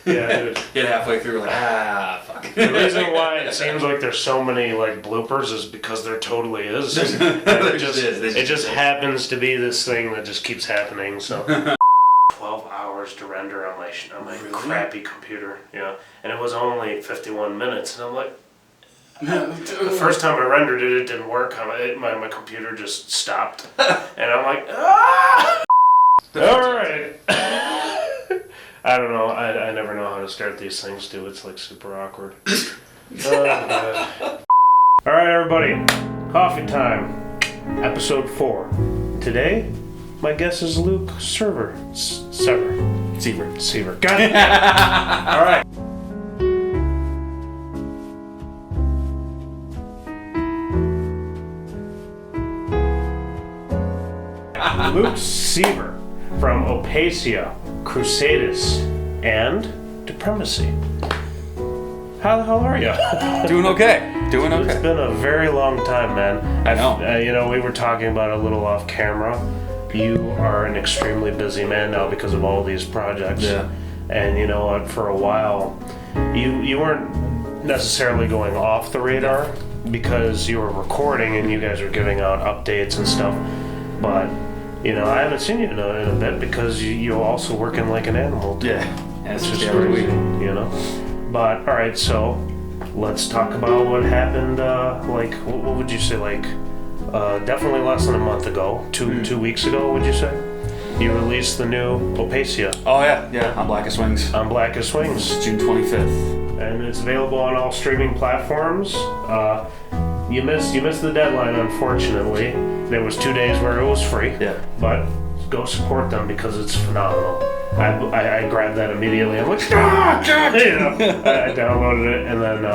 Yeah. Get halfway through, like, fuck. The reason why it seems like there's so many like bloopers is because there totally is. It just happens to be this thing that just keeps happening. So 12 hours to render on my really? Crappy computer. Yeah, and it was only 51 minutes, and I'm like. The first time I rendered it, it didn't work. My computer just stopped, and I'm like, ah! All right. I don't know. I never know how to start these things, too. It's like super awkward. God. All right, everybody. Coffee time. Episode 4. Today, my guest is Luke Sever. Sever. Got it. All right. Luke Sever from Opacia, Crusadist, and Depremacy. How the hell are you? Doing okay. It's been a very long time, man. I know. We were talking about it a little off camera. You are an extremely busy man now because of all these projects. Yeah. And you know what? For a while, you weren't necessarily going off the radar because you were recording and you guys were giving out updates and stuff. But you know, I haven't seen you in a bit because you're also working like an animal too. Yeah. It's just crazy, you know. But all right, so let's talk about what happened. What would you say? Definitely less than a month ago. Two weeks ago, would you say? You released the new Opacia. Oh yeah, on Blackest Wings. On Blackest Wings, June 25th, and it's available on all streaming platforms. You missed the deadline, unfortunately. There was 2 days where it was free. Yeah. But go support them because it's phenomenal. I grabbed that immediately. I'm like, I downloaded it, and then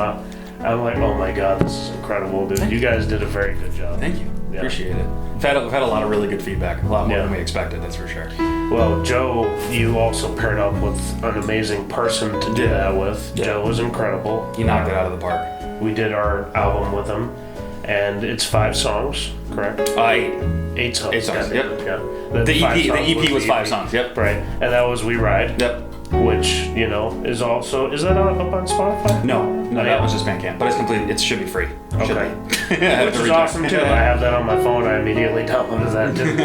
I'm like, oh my god, this is incredible, dude. You guys did a very good job. Thank you. Yeah. Appreciate it. We've had a lot of really good feedback. A lot more than we expected, that's for sure. Well, Joe, you also paired up with an amazing person to do that with. Yeah. Joe was incredible. He knocked it out of the park. We did our album with him. And it's 5 songs, correct? 8. 8 songs. 8 songs, yep. Yeah. The EP was 5 songs, yep. Right. And that was We Ride. Yep. Which, you know, is that up on Spotify? No, that was just Bandcamp. But it's complete. It should be free. Okay. Which is awesome too. I have that on my phone. I immediately downloaded that too.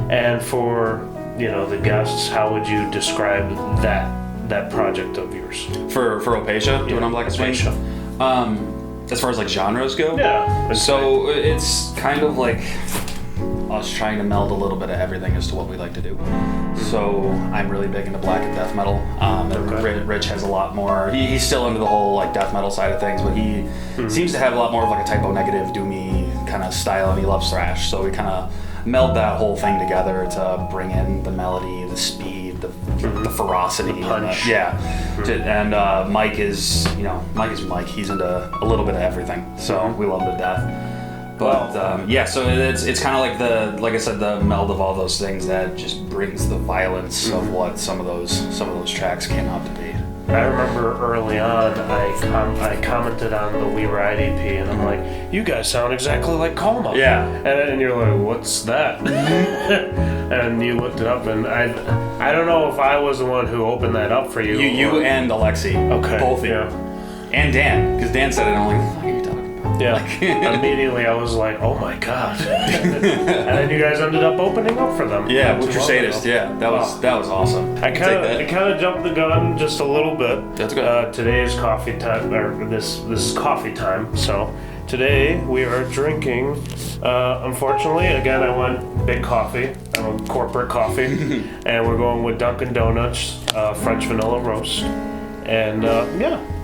And for, you know, the guests, how would you describe that project of yours? For Opacia, doing on Blackest Wings? As far as like genres go? Yeah. So it's kind of like us trying to meld a little bit of everything as to what we like to do. So I'm really big into black and death metal. And Rich has a lot more. He's still into the whole like death metal side of things, but he seems to have a lot more of like a typo negative, doomy kind of style, and he loves thrash. So we kind of meld that whole thing together to bring in the melody, the speed, the ferocity, the punch. And Mike is Mike. He's into a little bit of everything, so we love him to death. But so it's kind of like I said, the meld of all those things that just brings the violence of what some of those tracks came out to be. I remember early on, I commented on the We Ride EP, and I'm like, you guys sound exactly like Coma. Yeah. And you're like, what's that? And you looked it up, and I don't know if I was the one who opened that up for you. You and Alexi. Okay. Both of you. And Dan, because Dan said it, and I'm like, what are you talking about? Yeah. Immediately I was like, oh my god. And then you guys ended up opening up for them. Yeah, with Crusadist. Yeah, that was awesome. I kind of jumped the gun just a little bit. That's good. Today is coffee time, or this is coffee time. So today we are drinking. Unfortunately, again, I went big coffee. I went corporate coffee, and we're going with Dunkin' Donuts French vanilla roast. And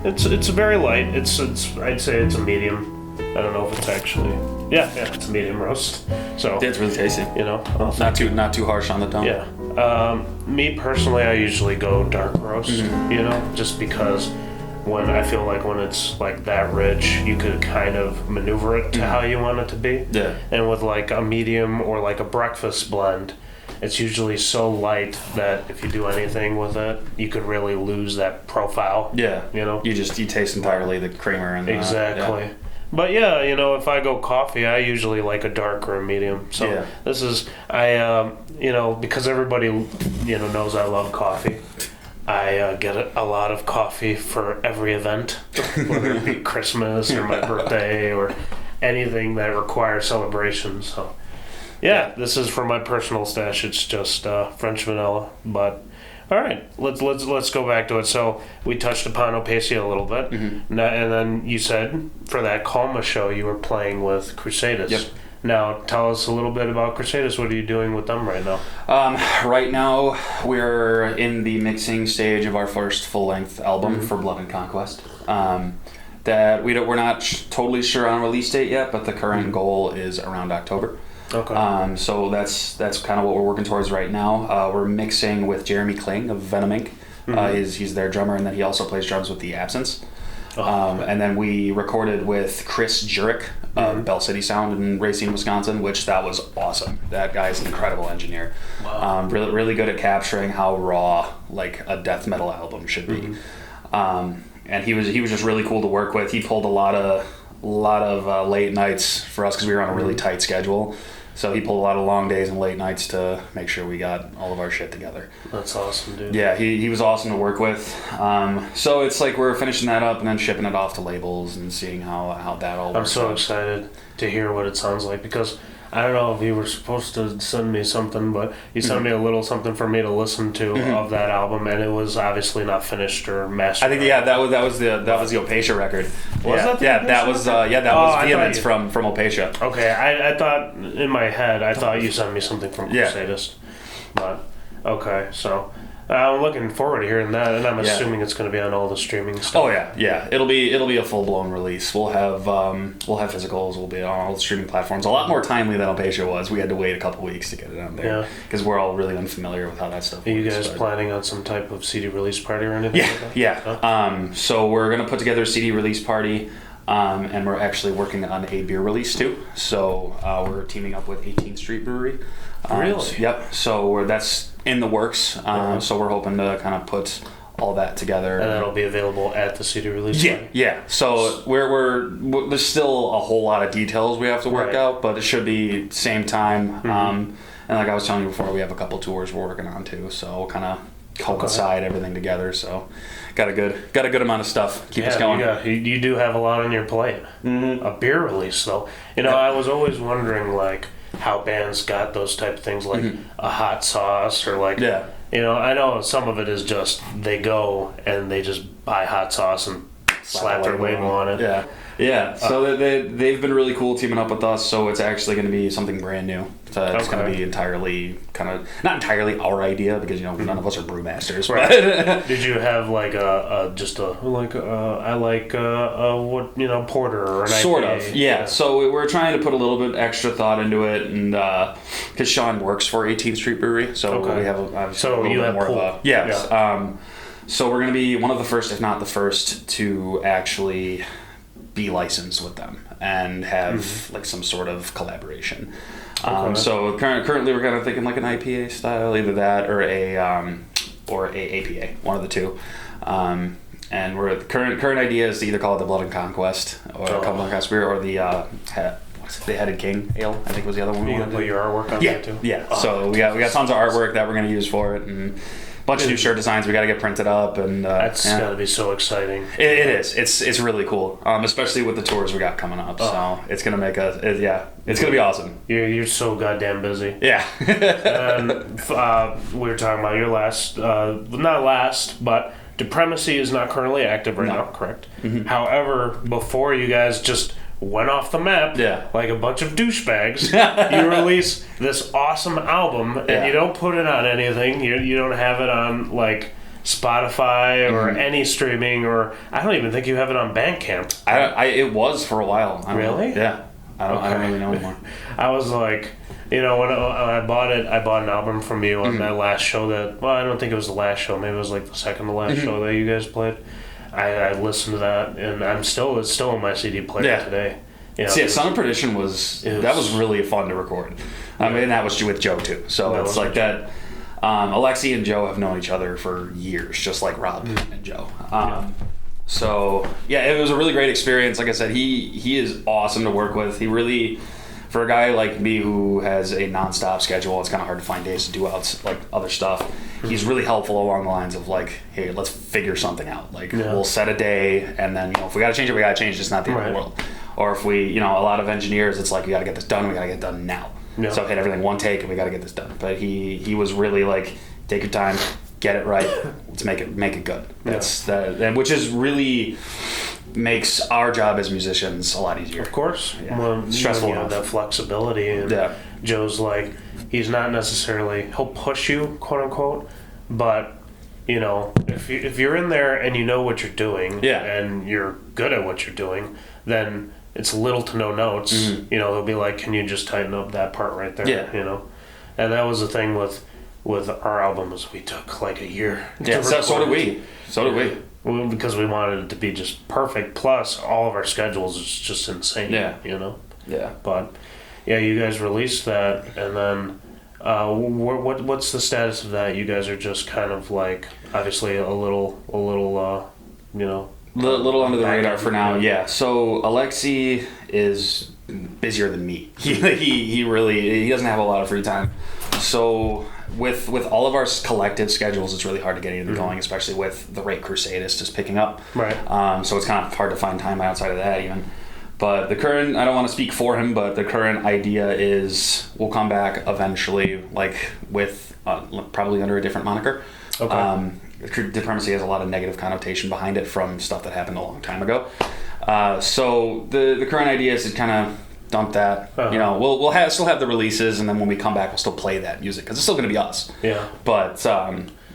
it's very light. It's I'd say it's a medium. I don't know if it's actually. Yeah, it's a medium roast. So it's really tasty. You know, not too harsh on the tongue. Yeah. Me personally, I usually go dark roast. You know, just because when it's like that rich, you could kind of maneuver it to how you want it to be. Yeah. And with like a medium or like a breakfast blend, it's usually so light that if you do anything with it, you could really lose that profile. Yeah. You know? You taste entirely the creamer and exactly. But yeah, you know, if I go coffee, I usually like a dark or a medium. So this is, because everybody, knows I love coffee. I get a lot of coffee for every event, whether it be Christmas or my birthday or anything that requires celebration. So, yeah, this is for my personal stash. It's just French vanilla. But all right, let's go back to it. So we touched upon Opacia a little bit, and then you said for that Calma show you were playing with Crusadist. Yep. Now, tell us a little bit about Crusadist. What are you doing with them right now? Right now, we're in the mixing stage of our first full-length album for Blood and Conquest. That we're not totally sure on release date yet, but the current goal is around October. Okay. So that's kind of what we're working towards right now. We're mixing with Jeremy Kling of Venom Inc. He's their drummer, and then he also plays drums with The Absence. And then we recorded with Chris Jurek of Bell City Sound in Racine, Wisconsin, which that was awesome. That guy's an incredible engineer. Wow. Really good at capturing how raw like a death metal album should be. And he was just really cool to work with. He pulled a lot of late nights for us because we were on a really tight schedule. So he pulled a lot of long days and late nights to make sure we got all of our shit together. That's awesome, dude. Yeah, he was awesome to work with. So it's like we're finishing that up and then shipping it off to labels and seeing how that all works. I'm so excited to hear what it sounds like because I don't know if you were supposed to send me something, but you sent me a little something for me to listen to of that album, and it was obviously not finished or mastered. I think that was the Opacia record. That was Vehemence from Opacia. Okay, I thought in my head I thought you sent me something from Crusadist, but okay, so. I'm looking forward to hearing that, and I'm assuming it's going to be on all the streaming stuff. Oh yeah. It'll be a full blown release. We'll have physicals. We'll be on all the streaming platforms. A lot more timely than Opacia was. We had to wait a couple weeks to get it on there because we're all really unfamiliar with how that stuff works. Are you guys planning on some type of CD release party or anything? Yeah. So we're gonna put together a CD release party. And we're actually working on a beer release too. So we're teaming up with 18th Street Brewery. Really? Yep. So that's in the works. So we're hoping to kind of put all that together. And that'll be available at the CD release party? Yeah. So we're there's still a whole lot of details we have to work out, but it should be same time. And like I was telling you before, we have a couple tours we're working on too. So we'll kind of coincide everything together. So got a good amount of stuff. Keep us going. You do have a lot on your plate. A beer release, though. I was always wondering like how bands got those type of things, like a hot sauce or like. Yeah. I know some of it is just they go and they just buy hot sauce and slap their label on it. Yeah. Yeah, so they've been really cool teaming up with us, so it's actually going to be something brand new. So it's going to be entirely, not entirely our idea, because, none of us are brewmasters. Right. Did you have like a porter or an sort IPA? of, yeah. So we're trying to put a little bit extra thought into it, and because Sean works for 18th Street Brewery, so we have obviously a little bit more of a... Yes. Yeah. So we're going to be one of the first, if not the first, to actually be licensed with them and have like some sort of collaboration. So currently we're kind of thinking like an IPA style, either that or a APA, one of the two. And the current idea is to either call it the Blood and Conquest or Blood and Conquest beer, or the Headed King Ale, I think was the other one. You gonna put your artwork on that too? Yeah. So we got tons of artwork that we're gonna use for it, and a bunch of new shirt designs we got to get printed up, and that's got to be so exciting. It is. It's really cool, especially with the tours we got coming up. So it's gonna make us. It's gonna be awesome. You're so goddamn busy. Yeah. And we were talking about your last, not last, but Depremacy is not currently active right now, correct? However, before you guys just went off the map like a bunch of douchebags, you release this awesome album and you don't put it on anything. You don't have it on like Spotify or any streaming, or I don't even think you have it on Bandcamp. It was for a while. Really? Yeah. I don't really know anymore. I was like, when I bought it, I bought an album from you on that last show I don't think it was the last show, maybe it was like the second to last show that you guys played. I listened to that, and it's still in my CD player today. Son of Perdition was really fun to record. I mean, that was with Joe too. So it's like that. Alexi and Joe have known each other for years, just like Rob and Joe. So it was a really great experience. Like I said, he is awesome to work with. He really, for a guy like me who has a non-stop schedule, it's kind of hard to find days to do like other stuff. He's really helpful along the lines of like, hey, let's figure something out. Like we'll set a day, and then if we got to change it, we got to change it. It's not the end of the world. Or if we, a lot of engineers, it's like we got to get this done. We got to get it done now. Yeah. So hit everything one take, and we got to get this done. But he was really like, take your time, get it right. Let's make it good. That's that, which is really makes our job as musicians a lot easier. Of course. Well, stressful enough. That flexibility. And Joe's like, he's not necessarily, he'll push you, quote unquote, but if you're in there and you know what you're doing and you're good at what you're doing, then it's little to no notes. He'll be like, can you just tighten up that part right there? And that was the thing with our album, is we took like a year. So did we. Well, because we wanted it to be just perfect. Plus, all of our schedules is just insane. Yeah. But you guys released that, and then what's the status of that? You guys are just kind of like, obviously a little little under the radar for now. Yeah. So Alexi is busier than me. He really doesn't have a lot of free time. So with all of our collective schedules, it's really hard to get anything going, especially with the rate Crusadist is picking up. Right. So it's kind of hard to find time outside of that even. But the current, I don't want to speak for him, but the current idea is we'll come back eventually, like with probably under a different moniker. Okay. Depremacy has a lot of negative connotation behind it from stuff that happened a long time ago. So the current idea is to kind of dump that. We'll still have the releases, and then when we come back, we'll still play that music because it's still going to be us. Yeah. But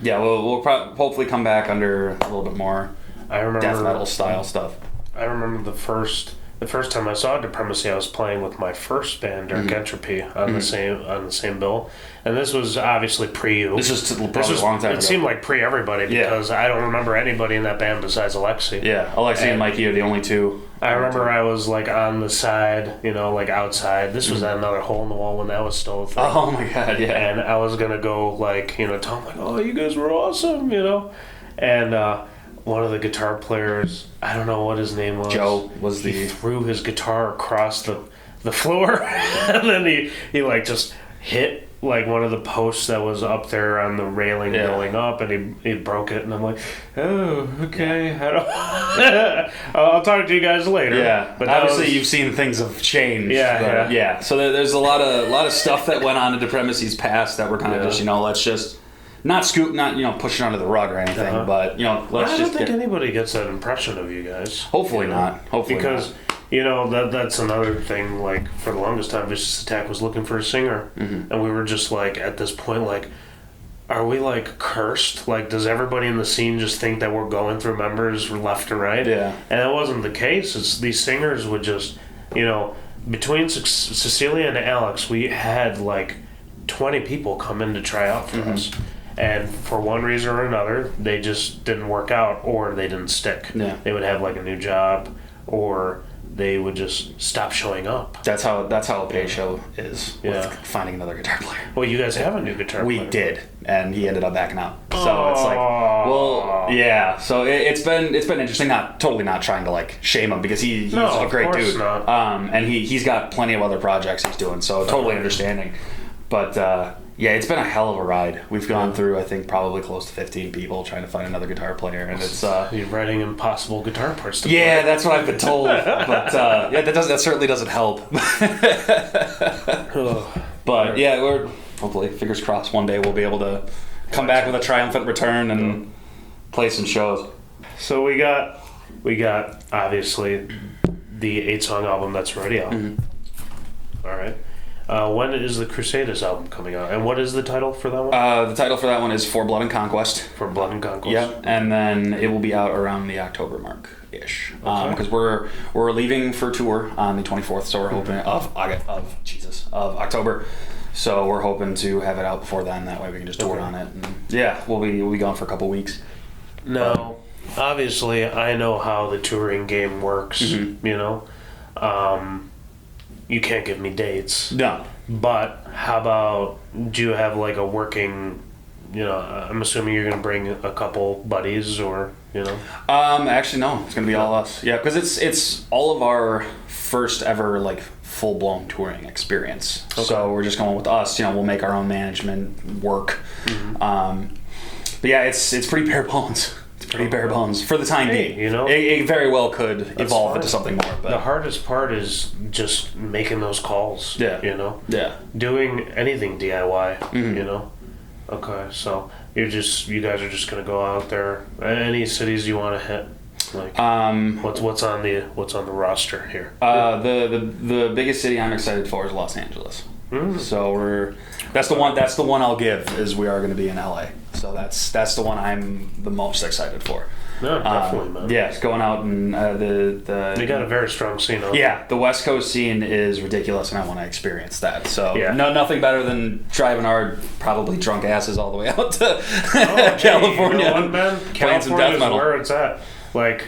we'll hopefully come back under a little bit more death metal style stuff. I remember the first time I saw Depremacy, I was playing with my first band, Dark Entropy, on the same bill, and this was obviously pre you. This was a long time ago. It seemed like pre everybody because I don't remember anybody in that band besides Alexi. Yeah, Alexi and Mikey are the only two. I remember I was like on the side, like outside. This was at another hole in the wall when that was still a thing. Oh my god, yeah. And I was gonna go like tell them like, oh, you guys were awesome, and. One of the guitar players, I don't know what his name was. Joe was He threw his guitar across the floor, and then he like just hit like one of the posts that was up there on the railing going up, and he broke it. And I'm like, oh, okay. I'll talk to you guys later. Yeah, but obviously you've seen things have changed. Yeah. So there's a lot of stuff that went on in Depremacy's past that we're kind of just let's just. Not push it under the rug or anything, but let's I don't think anybody gets that impression of you guys. Hopefully not. Because that's another thing. Like for the longest time, Vicious Attack was looking for a singer, and we were just like at this point, like, are we like cursed? Like, does everybody in the scene just think that we're going through members left and right? Yeah. And that wasn't the case. It's these singers would just, between Cecilia and Alex, we had like 20 people come in to try out for us. And for one reason or another, they just didn't work out, or they didn't stick. Yeah. They would have like a new job, or they would just stop showing up. That's how Opacia is with finding another guitar player. Well, you guys have a new guitar player. We did, and he ended up backing out. So it's like, well, yeah. So it's been interesting. Not trying to like shame him because he's a great dude. Not. And he's got plenty of other projects he's doing. So totally understanding, but. Yeah, it's been a hell of a ride. We've gone through, I think, probably close to 15 people trying to find another guitar player, and it's you're writing impossible guitar parts to play. Yeah, that's what I've been told. But that certainly doesn't help. But yeah, we're hopefully, fingers crossed, one day we'll be able to come back with a triumphant return and play some shows. So we got obviously the 8-song album that's already out. All right. When is the Crusadist album coming out? And what is the title for that one? The title for that one is For Blood and Conquest. For Blood and Conquest. Yep, and then it will be out around the October mark-ish. Because we're leaving for tour on the 24th, so we're hoping of October. So we're hoping to have it out before then. That way we can just tour on it. And we'll be gone for a couple weeks. Now, obviously, I know how the touring game works. You can't give me dates. No. But how about, do you have like a working, I'm assuming you're going to bring a couple buddies or, Actually, no. It's going to be all us. Yeah, because it's all of our first ever like full-blown touring experience. Okay. So we're just going with us. We'll make our own management work. But yeah, it's pretty bare bones. It's pretty bare bones for the time being. It very well could evolve into something more. But the hardest part is just making those calls. Yeah. Yeah. Doing anything DIY. Okay, so you guys are just gonna go out there. Any cities you want to hit? Like, what's on the roster here? The biggest city I'm excited for is Los Angeles. So that's the one I'll give is we are going to be in LA. So that's the one I'm the most excited for. Yeah, definitely, man. Yeah, it's going out and they got a very strong scene. The West Coast scene is ridiculous, and I want to experience that. So nothing better than driving our probably drunk asses all the way out to California. Man? Playing some death metal. California is where it's at. Like,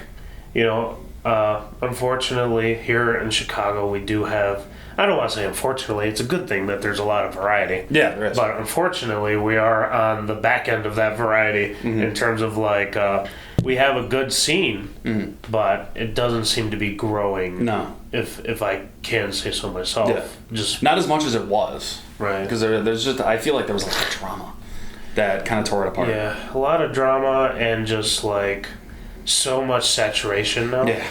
unfortunately, here in Chicago, we do have. I don't want to say unfortunately, it's a good thing that there's a lot of variety. Yeah, there is. But unfortunately, we are on the back end of that variety in terms of we have a good scene, but it doesn't seem to be growing. No. If I can say so myself. Yeah. Just not as much as it was. Right. Because there's just, I feel like there was a lot of drama that kind of tore it apart. Yeah, a lot of drama and just so much saturation now. Yeah.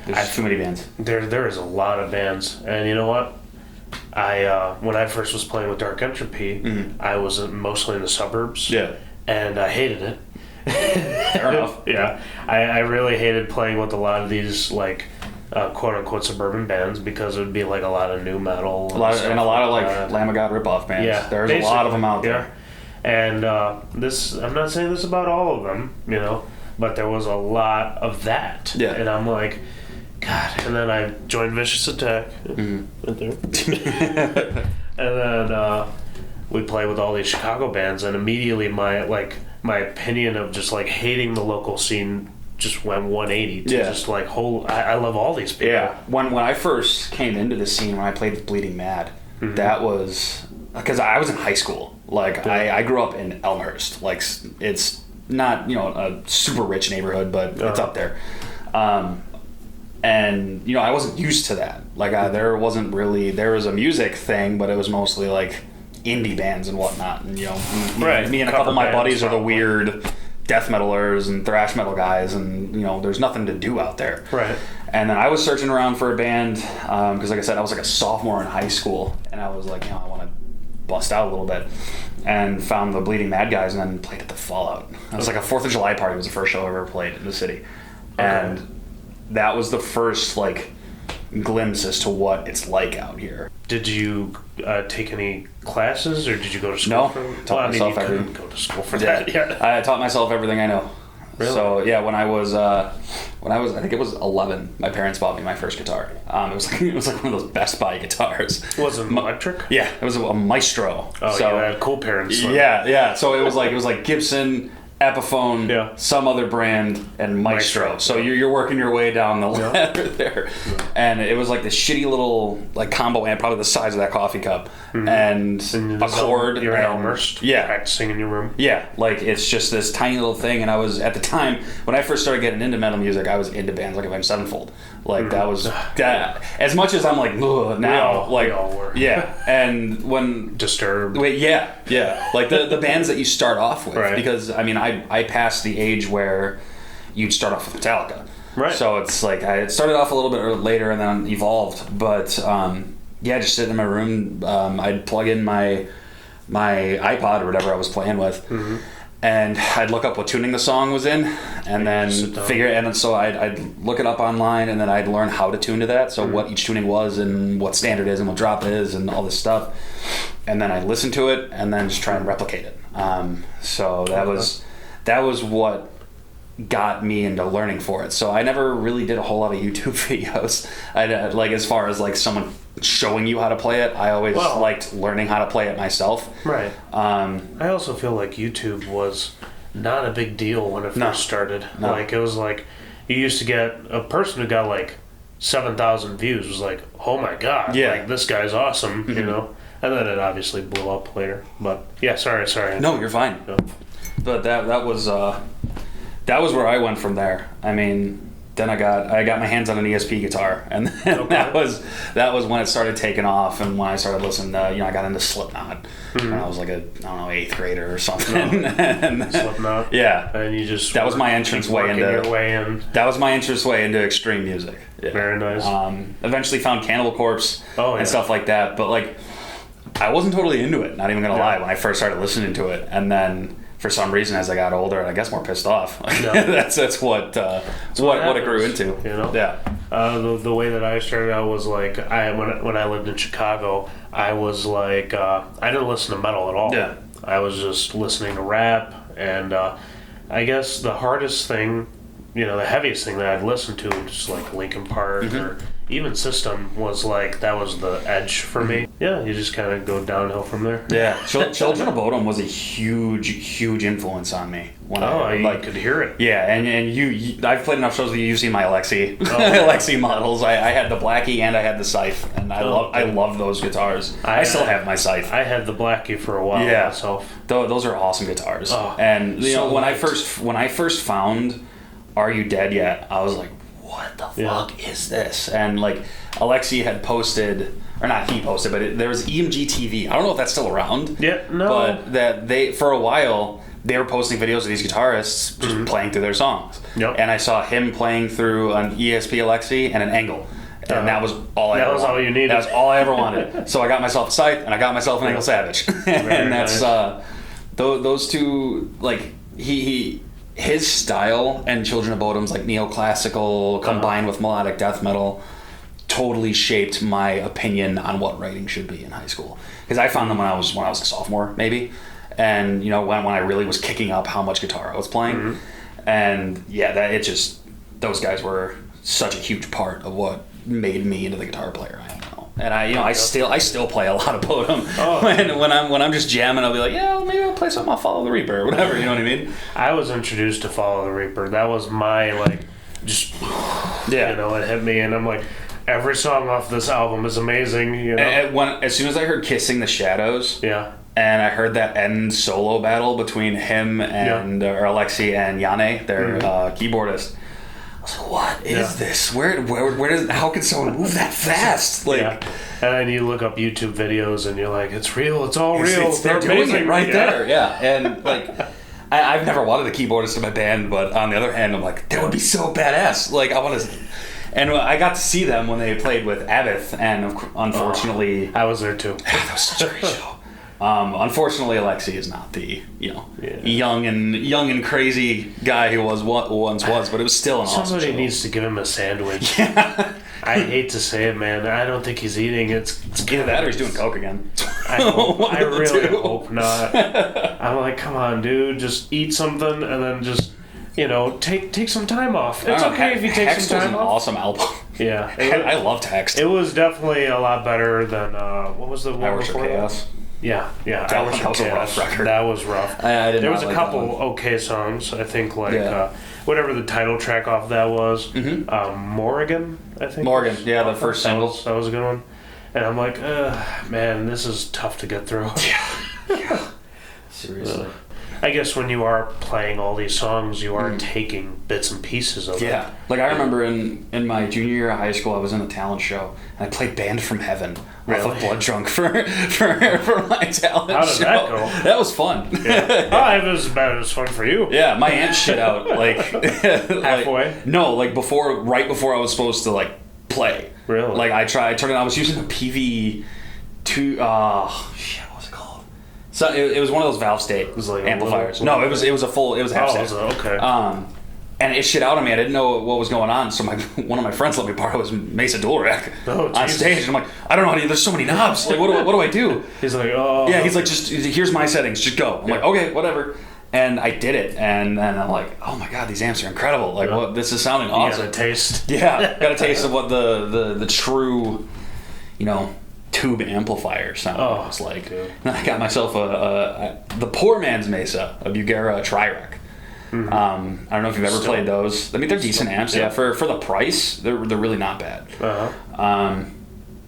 There's too many bands. There is a lot of bands, and you know what? I when I first was playing with Dark Entropy, I was mostly in the suburbs. Yeah, and I hated it. Fair enough. Yeah, I really hated playing with a lot of these quote unquote suburban bands because it would be a lot of new metal, a lot of Lamb of God ripoff bands. Yeah, there's a lot of them out there. And I'm not saying this about all of them, but there was a lot of that. Yeah, and I'm like. God, and then I joined Vicious Attack, and then we play with all these Chicago bands, and immediately my opinion of just hating the local scene just went 180 to just I love all these people. Yeah, when I first came into the scene, when I played with Bleeding Mad, that was because I was in high school. I grew up in Elmhurst. It's not a super rich neighborhood, but it's up there. And I wasn't used to that. There was a music thing, but it was mostly indie bands and whatnot. And me and a couple of my buddies are the weird death metalers and thrash metal guys, and there's nothing to do out there. Right. And then I was searching around for a band because, like I said, I was a sophomore in high school, and I was I want to bust out a little bit, and found the Bleeding Mad guys, and then played at the Fallout. It was a 4th of July party. It was the first show I ever played in the city, and that was the first glimpse as to what it's like out here. Did you take any classes, or did you go to school? No, taught myself everything. Go to school for that. Yeah, I taught myself everything I know. Really? So yeah, when I was I think it was 11, my parents bought me my first guitar. It was one of those Best Buy guitars. Was it electric? Yeah, it was a Maestro. Oh, so, you had cool parents. So. Yeah. So it was Gibson, Epiphone, some other brand, and Maestro. So you're working your way down the ladder there. Yeah. And it was this shitty little combo amp, probably the size of that coffee cup, and a cord. You're immersed. Yeah, practicing in your room. Yeah, it's just this tiny little thing. And I was at the time when I first started getting into metal music, I was into bands like Avenged Sevenfold. That was that. As much as I'm now, we all were. Yeah, and when Disturbed. Wait, yeah, the bands that you start off with, right. Because I passed the age where you'd start off with Metallica. Right. So it's I started off a little bit later and then evolved. But just sitting in my room, I'd plug in my iPod or whatever I was playing with, and I'd look up what tuning the song was in, and then figure. And so I'd look it up online, and then I'd learn how to tune to that. So what each tuning was, and what standard is, and what drop is, and all this stuff. And then I'd listen to it, and then just try and replicate it. So that was what got me into learning for it. So I never really did a whole lot of YouTube videos. As far as someone showing you how to play it, I always liked learning how to play it myself. Right. I also feel like YouTube was not a big deal when it first started. No. It was you used to get a person who got 7,000 views was oh my god, this guy's awesome, And then it obviously blew up later. But yeah, sorry. No, you're fine. No. But that was where I went from there. I mean, then I got my hands on an ESP guitar, and then that was when it started taking off, and when I started listening to, I got into Slipknot when I was like a, I don't know, 8th grader or something. And, Slipknot. Yeah. And you just that was my entrance way into your way in. That was my entrance way into extreme music. Yeah. Very nice. Eventually found Cannibal Corpse and stuff like that, but like I wasn't totally into it. Not even gonna lie when I first started listening to it, and then. For some reason, as I got older, and I guess more pissed off, that's what it grew into. You know? Yeah. The way that I started out was like when I lived in Chicago, I was like I didn't listen to metal at all. Yeah. I was just listening to rap, and I guess the hardest thing, the heaviest thing that I'd listened to, just like Linkin Park or even System, was like that was the edge for me. Yeah, you just kind of go downhill from there. Yeah, Children of Bodom was a huge influence on me. When I could hear it. Yeah, and you I've played enough shows that you've seen my Alexi Alexi models. I had the Blackie and I had the Scythe, and I love those guitars. I still have my Scythe. I had the Blackie for a while myself. Those are awesome guitars. And when I first found Are You Dead Yet, I was like, what the fuck is this? And like Alexi had posted, or not he posted, but there was EMG TV. I don't know if that's still around. Yeah, no. But that they, for a while, they were posting videos of these guitarists just playing through their songs. Yep. And I saw him playing through an ESP Alexi and an Angle. And that was all I ever wanted. All you needed. That was all I ever wanted. So I got myself a Scythe and I got myself an Angle Savage. And that's those two, like his style and Children of Bodom's like neoclassical combined with melodic death metal totally shaped my opinion on what writing should be in high school. Because I found them when I was a sophomore, maybe, and when I really was kicking up how much guitar I was playing, and those guys were such a huge part of what made me into the guitar player I am now. And I still play a lot of Bodom. When I'm just jamming, I'll be like, maybe I'll play something. I'll Follow the Reaper or whatever. You know what I mean? I was introduced to Follow the Reaper. That was my it hit me, and I'm like, every song off this album is amazing. As soon as I heard Kissing the Shadows, and I heard that end solo battle between him and or Alexi and Yane, their keyboardist. I was like, what is this? Where does, how can someone move that fast? And then you look up YouTube videos and you're like, it's real, it's all real. They're doing it right there. Yeah. And like, I've never wanted a keyboardist in my band, but on the other hand, I'm like, that would be so badass. Like, I want to. And I got to see them when they played with Abbott, and unfortunately, I was there too. That was such a great show. Unfortunately, Alexi is not the young and crazy guy he once was, but it was still an awesome show. Somebody needs to give him a sandwich. I hate to say it, man. I don't think he's eating. It's either that or he's doing coke again. I really hope not. I'm like, come on, dude, just eat something and then just take some time off. It's okay if you take some time off. An awesome album. Yeah, I loved Text. It was definitely a lot better than what was the one Irish before Chaos. Yeah. That was a rough record. That was rough. There was a couple okay songs. I think whatever the title track off that was, Morrigan. I think Morgan. Yeah, the first single. That was a good one. And I'm like, man, this is tough to get through. Yeah. Seriously. I guess when you are playing all these songs, you are taking bits and pieces of it. Yeah. Like I remember in my junior year of high school, I was in a talent show, and I played Band from Heaven off of Blood Drunk for my talent show. How did that go? That was fun. Yeah. It was about as fun for you. Yeah, my aunt shit out halfway. No, right before I was supposed to play. Really? Like I turned it. I was using a PV2. What was it called? So it was one of those valve state amplifiers. No, it was a half set. Okay. And it shit out on me. I didn't know what was going on, so one of my friends let me borrow his Mesa dual rack on stage, and I'm like, I don't know how to. There's so many knobs. Like, what do I do? He's like, oh. Yeah, he's like, just here's my settings. Just go. I'm like, okay, whatever. And I did it, and I'm like, oh my god, these amps are incredible. Like, what? This is sounding awesome. You got a taste. Yeah, got a taste of what the true, tube amplifier sound was like. Dude. And then I got myself the poor man's Mesa, a Bugera Tri-Rack. I don't know if you've ever played those. I mean, they're decent amps. Yeah, for the price, they're really not bad.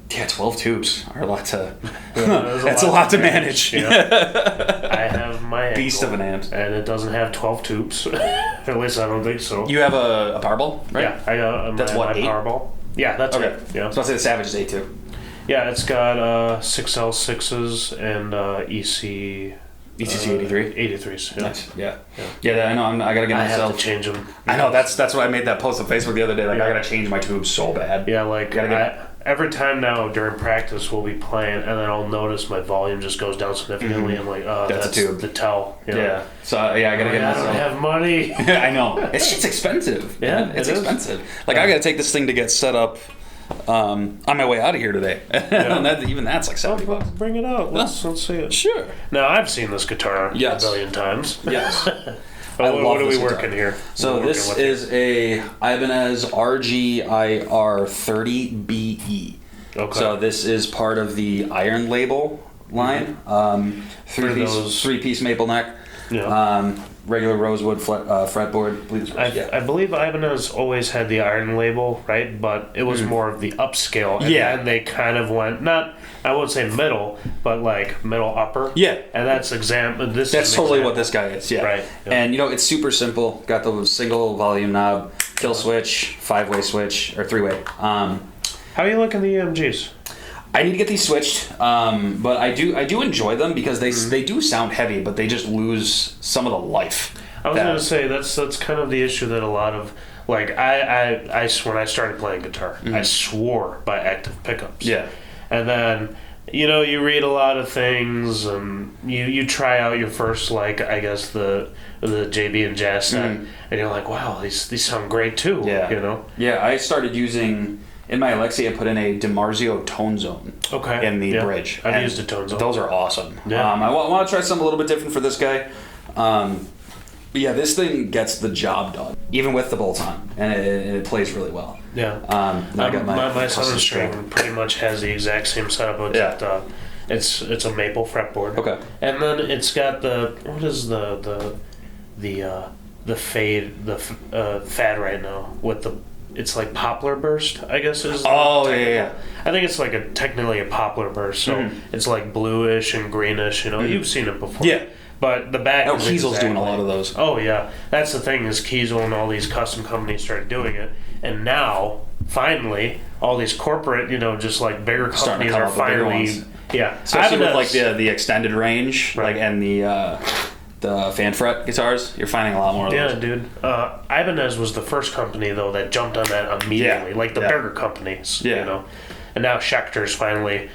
12 tubes are a lot to. That's a lot to manage. I have my beast of an amp. And it doesn't have 12 tubes. At least I don't think so. You have a Powerball, right? Yeah, I got that's my 8? Powerball. Yeah, that's okay. it. Yeah. So I'll say the Savage is 8 too. Yeah, it's got 6L6s and EC... ECC 83? 83s, yeah. Nice. Yeah, I know. I gotta get myself. I have to change them. I know, that's why I made that post on Facebook the other day. Like, I gotta change my tubes so bad. Yeah, like, every time now during practice we'll be playing, and then I'll notice my volume just goes down significantly. I'm like, oh, that's a tube. The tell. You know? Yeah. So, I gotta get myself. I don't have money. I know. It's just expensive. Yeah, it's expensive. Like, I gotta take this thing to get set up on my way out of here today. And even that's like $70. Bring it out. Let's see it. Sure. Now, I've seen this guitar a billion times. Yes. What are we working here? So this is a Ibanez RGIR 30BE. Okay. So this is part of the Iron Label line. Three-piece maple neck. Yeah. Regular rosewood fretboard. I believe Ibanez always had the Iron Label, right? But it was more of the upscale. And then they kind of went, I won't say middle, but like middle upper. Yeah. And that's That's totally what this guy is, yeah. Right. Yeah. And, it's super simple. Got the single volume knob, kill switch, 5-way switch, or 3-way. How are you liking the EMGs? I need to get these switched, but I do enjoy them because they do sound heavy, but they just lose some of the life. I was going to say that's kind of the issue that a lot of when I started playing guitar, I swore by active pickups. Yeah, and then you read a lot of things and you try out your first I guess the JB and Jazz set, and you're like, wow, these sound great too. Yeah, Yeah, I started using. In my Alexi, I put in a DiMarzio Tone Zone in the bridge. I've used a Tone Zone. Those are awesome. Yeah. I want to try something a little bit different for this guy. But yeah, this thing gets the job done, even with the bolts on, and it plays really well. Yeah. I got my Southern String pretty much has the exact same setup. It's a maple fretboard. Okay. And then it's got what is the fad right now with the. It's like poplar burst, I guess is. Oh yeah. I think it's technically a poplar burst, so it's like bluish and greenish. You've seen it before. Yeah. But the back. Kiesel's doing a lot of those. Oh yeah, that's the thing is Kiesel and all these custom companies started doing it, and now finally all these corporate, just like bigger companies are finally. Yeah. Especially with the extended range, and the fan fret guitars, you're finding a lot more of those. Yeah, dude. Ibanez was the first company though that jumped on that immediately, the bigger companies. And now Schecter's finally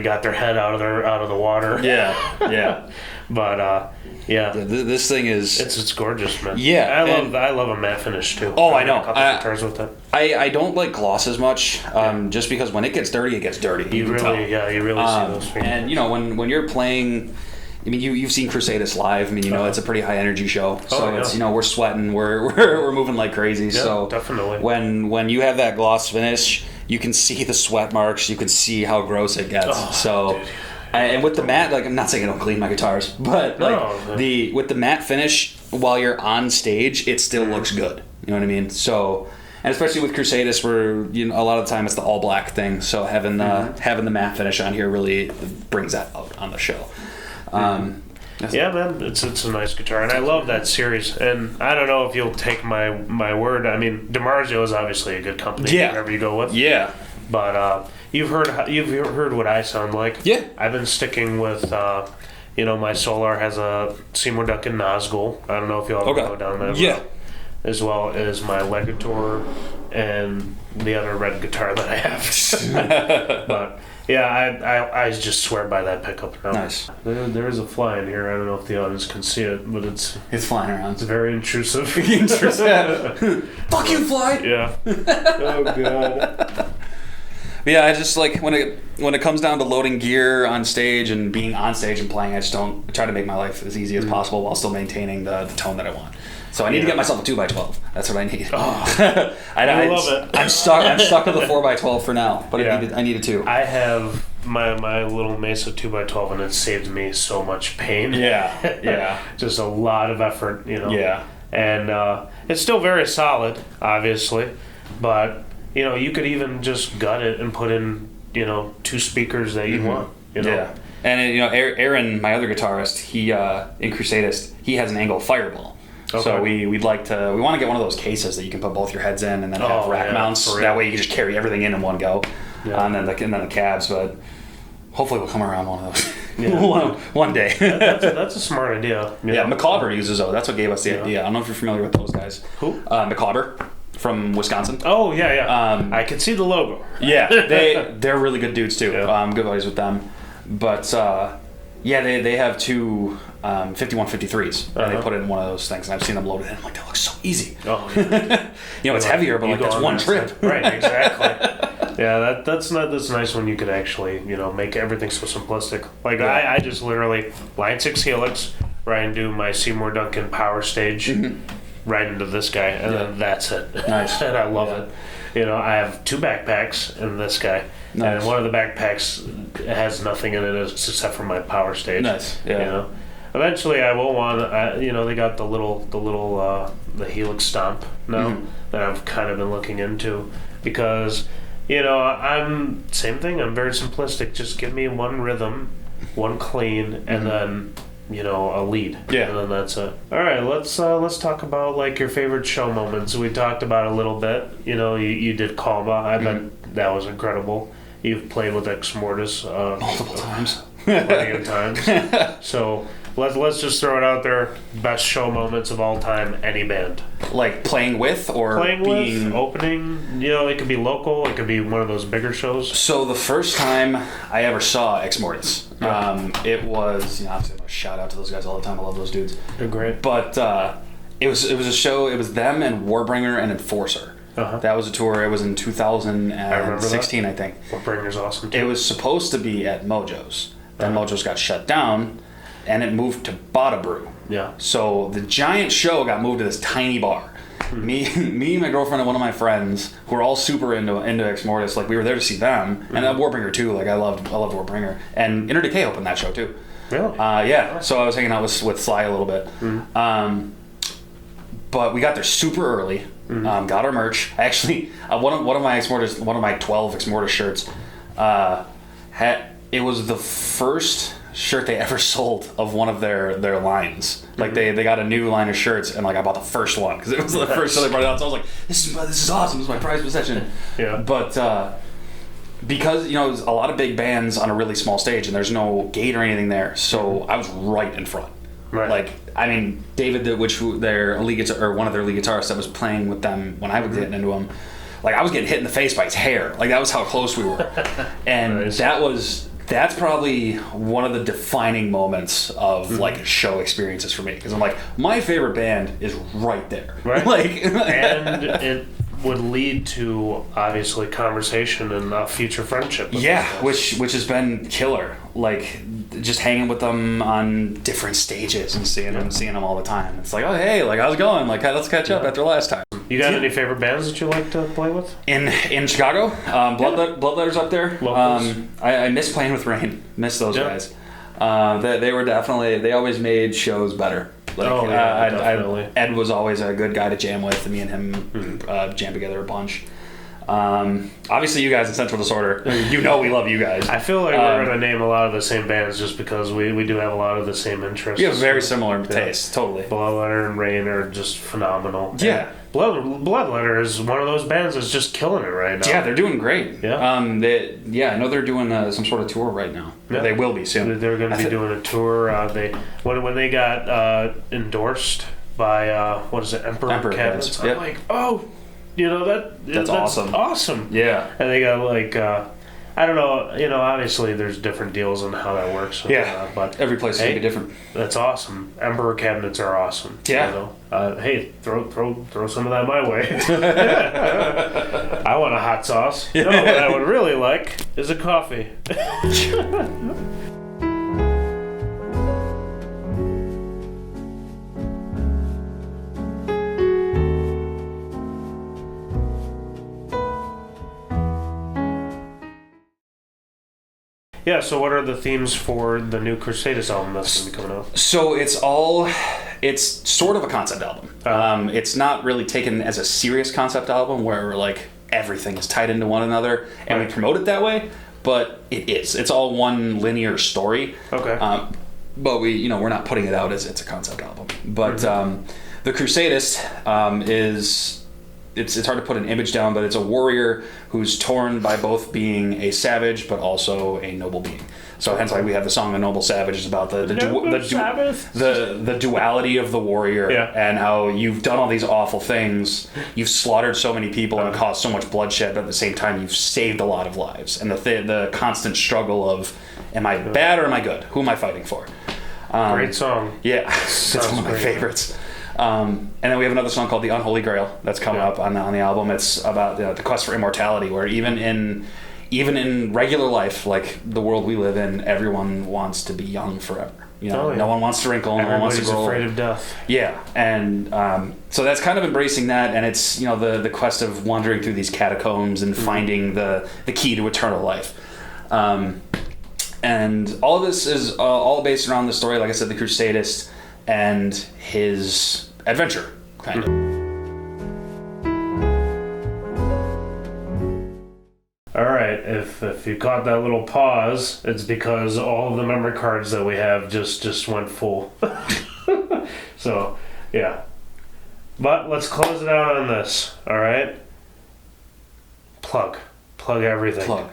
got their head out of the water. Yeah. But this thing is it's gorgeous, man. Yeah, I love a matte finish too. Oh, I know. A couple guitars with it. I don't like gloss as much, just because when it gets dirty, it gets dirty. You really see those things. And when you're playing. I mean, you've seen Crusadist live. I mean, it's a pretty high energy show. So it's we're sweating, we're moving like crazy. Yeah, so definitely. When you have that gloss finish, you can see the sweat marks. You can see how gross it gets. Dude. And with the matte, I'm not saying I don't clean my guitars, but with the matte finish, while you're on stage, it still looks good. You know what I mean? So. And especially with Crusadist, where a lot of the time it's the all black thing. So having the matte finish on here really brings that out on the show. Yeah, man, it's a nice guitar, and I love that series. And I don't know if you'll take my word. I mean, DiMarzio is obviously a good company. Yeah. Whatever you go with. Yeah. But you've heard what I sound like. Yeah. I've been sticking with. My Solar has a Seymour Duncan Nazgul. I don't know if y'all ever go down that route. As well as my Legator and the other red guitar that I have. But. Yeah, I just swear by that pickup now. Nice. There is a fly in here. I don't know if the audience can see it, but it's flying around. It's very intrusive. Fuck you, fly! Yeah. Oh god. Yeah, I just when it comes down to loading gear on stage and being on stage and playing, I try to make my life as easy as possible while still maintaining the tone that I want. So I need to get myself a 2x12. That's what I need. Oh, I love it. I'm stuck with a 4x12 for now, but I need a 2. I have my little Mesa 2x12, and it saved me so much pain. Yeah. Just a lot of effort, Yeah. And it's still very solid, obviously, but you could even just gut it and put in 2 speakers that you want. Yeah. And Aaron, my other guitarist, he in Crusadist, he has an angle fireball. Okay. So we want to get one of those cases that you can put both your heads in and then have rack mounts. That way you can just carry everything in one go. Yeah. And then the cabs, but hopefully we'll come around one of those one day. That's a smart idea. Yeah, McClobber uses those. That's what gave us the idea. I don't know if you're familiar with those guys. Who? McClobber from Wisconsin. Oh yeah. I can see the logo. Yeah, they're really good dudes too. Yeah. Good buddies with them. But they have two 5153s. And they put it in one of those things, and I've seen them loaded in. I'm like, that looks so easy. Oh, yeah. It's heavier, but that's one trip. Right, exactly. Yeah, that's nice when you could actually, make everything so simplistic. Like I just literally line 6 helix, right, and do my Seymour Duncan power stage, right into this guy, and then that's it. Nice. And I love it. I have 2 backpacks in this guy. Nice. And one of the backpacks has nothing in it except for my power stage. Nice. Yeah. Eventually, I will want. They got the Helix Stomp now that I've kind of been looking into because, I'm same thing. I'm very simplistic. Just give me one rhythm, one clean, and then a lead. Yeah. And then that's it. All right, let's talk about like your favorite show moments. We talked about it a little bit. You did Kalma. I bet that was incredible. You've played with Ex Mortis multiple times. Plenty of times. So let's just throw it out there. Best show moments of all time, any band. Like playing with or with, opening. It could be local. It could be one of those bigger shows. So the first time I ever saw Ex Mortis, it was, obviously I'm going to shout out to those guys all the time. I love those dudes. They're great. But it was a show. It was them and Warbringer and Enforcer. That was a tour. It was in 2016, I think. Warbringer's awesome too. It was supposed to be at Mojo's. Then Mojo's got shut down, and it moved to Bada Brew. Yeah. So the giant show got moved to this tiny bar. Me, my girlfriend, and one of my friends, who were all super into Ex Mortis, like we were there to see them, and Warbringer too. Like I loved Warbringer, and Inner Decay opened that show too. Really? Yeah. So I was hanging out with Sly a little bit. But we got there super early. Got our merch. Actually, one of my 12 Ex Mortis shirts, it was the first shirt they ever sold of one of their lines. Like they got a new line of shirts, and like I bought the first one because it was the first show they brought it out. So I was like, this is awesome. This is my prized possession. Yeah. But because it was a lot of big bands on a really small stage, and there's no gate or anything there, so I was right in front. Right. Like, I mean, David, their lead guitar, or one of their lead guitarists that was playing with them when I was getting into them, like I was getting hit in the face by his hair. Like that was how close we were, and nice. That's probably one of the defining moments of like show experiences for me, because I'm like, my favorite band is right there. Right. Like, and it would lead to obviously conversation and future friendship. Yeah, which has been killer. Like just hanging with them on different stages and seeing them all the time. It's like, oh hey, like how's it going? Like let's catch up after last time. You got any favorite bands that you like to play with? In Chicago, Bloodletter's up there. I miss playing with Rain. Miss those guys. They were definitely. They always made shows better. Like, definitely. Ed was always a good guy to jam with. Me and him jam together a bunch. Obviously, you guys in Central Disorder, we love you guys. I feel like we're going to name a lot of the same bands just because we do have a lot of the same interests. We have very similar tastes, totally. Bloodletter and Rain are just phenomenal. Yeah. Bloodletter is one of those bands that's just killing it right now. Yeah, they're doing great. Yeah. I know they're doing some sort of tour right now. Yeah. They will be soon. They're going to be doing a tour. When they got endorsed by Emperor Cabinets, I'm like, oh. That's awesome. Awesome. Yeah. And they got like, I don't know, obviously there's different deals on how that works. Yeah. But every place is going to be different. That's awesome. Emperor Cabinets are awesome. Yeah. Hey, throw some of that my way. I want a hot sauce. What I would really like is a coffee. Yeah, so what are the themes for the new Crusadist album that's going to be coming out? So it's sort of a concept album. It's not really taken as a serious concept album where like everything is tied into one another and we promote it that way, but it is. It's all one linear story. Okay. But we're not putting it out as it's a concept album. But the Crusadist is. It's hard to put an image down, but it's a warrior who's torn by both being a savage but also a noble being. So hence why we have the song "The Noble Savage" is about the duality of the warrior and how you've done all these awful things, you've slaughtered so many people and caused so much bloodshed, but at the same time you've saved a lot of lives, and the constant struggle of, am I bad or am I good? Who am I fighting for? Great song. Yeah, it's one of my favorites. And then we have another song called "The Unholy Grail" that's coming up on the album. It's about the quest for immortality, where even in regular life, like the world we live in, everyone wants to be young forever. No one wants to wrinkle. No one wants to grow. Everybody's afraid of death. Yeah, and so that's kind of embracing that, and it's the quest of wandering through these catacombs and finding the key to eternal life. And all of this is all based around the story, like I said, the Crusadist and his adventure, kind of. All right, if you caught that little pause, it's because all of the memory cards that we have just went full. So, yeah. But let's close it out on this, all right? Plug everything. Plug.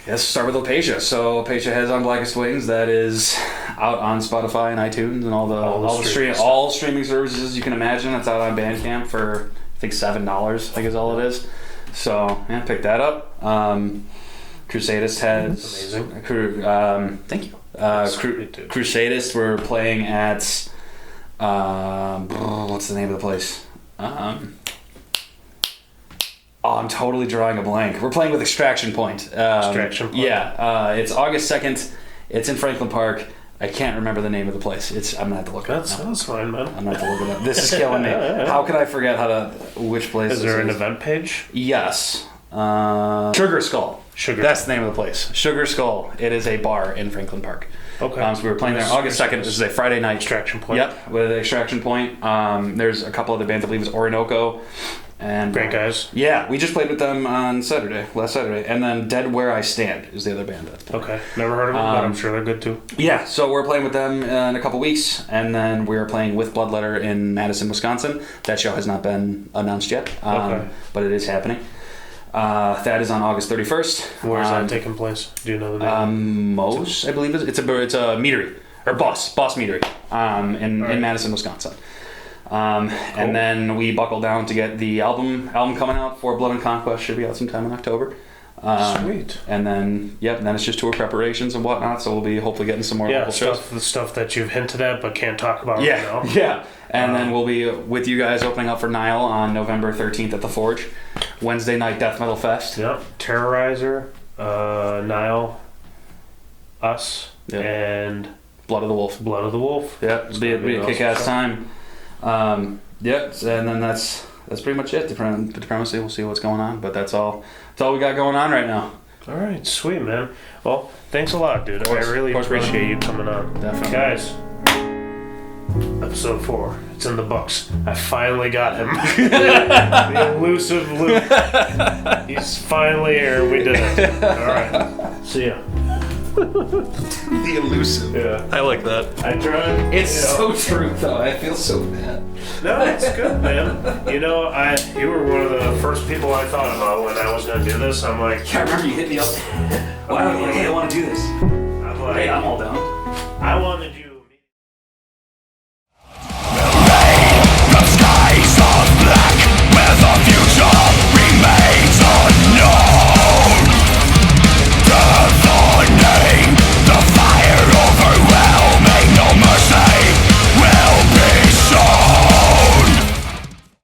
Let's start with Opacia. So Opacia has On Blackest Wings. That is out on Spotify and iTunes and all streaming services you can imagine. It's out on Bandcamp for I think $7. I think is all it is. So yeah, pick that up. Crusadist has amazing. Thank you. Crusadist. We're playing at what's the name of the place? I'm totally drawing a blank. We're playing with Extraction Point. Extraction Point. Yeah, it's August 2nd. It's in Franklin Park. I can't remember the name of the place. I'm gonna have to look it up. That's fine, man. I'm gonna have to look it up. This is killing me. How could I forget which place? Is there an event page? Yes. Sugar Skull. That's the name of the place. Sugar Skull. It is a bar in Franklin Park. Okay. So we were playing there August 2nd. This is a Friday night. Extraction Point. Yep, with Extraction Point. There's a couple other bands. I believe it's Orinoco. And great guys. Yeah, we just played with them on last Saturday. And then Dead Where I Stand is the other band that's playing. Okay, never heard of them, but I'm sure they're good too. Yeah, so we're playing with them in a couple weeks, and then we're playing with Bloodletter in Madison, Wisconsin. That show has not been announced yet, but it is happening. That is on August 31st. Where is that taking place? Do you know the name? Most, I believe it's a meadery, or Boss Meadery, in Madison, Wisconsin. Cool. And then we buckle down to get the album coming out for Blood and Conquest. Should be out sometime in October. Sweet. And then then it's just tour preparations and whatnot. So we'll be hopefully getting some more local shows. The stuff that you've hinted at but can't talk about right now. Yeah. And then we'll be with you guys opening up for Nile on November 13th at the Forge. Wednesday night Death Metal Fest. Yep. Terrorizer, Nile, us, and Blood of the Wolf. Yep. It'll be a kick-ass time. And then that's pretty much it. Depremacy. We'll see what's going on, but that's all we got going on right now. All right, sweet, man. Well, thanks a lot, dude. I really appreciate you coming on. Definitely. Guys, episode 4. It's in the books. I finally got him. The elusive Luke. He's finally here. We did it. All right. See ya. The elusive. Yeah. I like that. I tried. It's so true, though. I feel so bad. No, it's good, man. You were one of the first people I thought about when I was going to do this. I'm like... I remember you hit me up. Why don't you I want to do this? I'm like... Hey, I'm all down. I wanted you...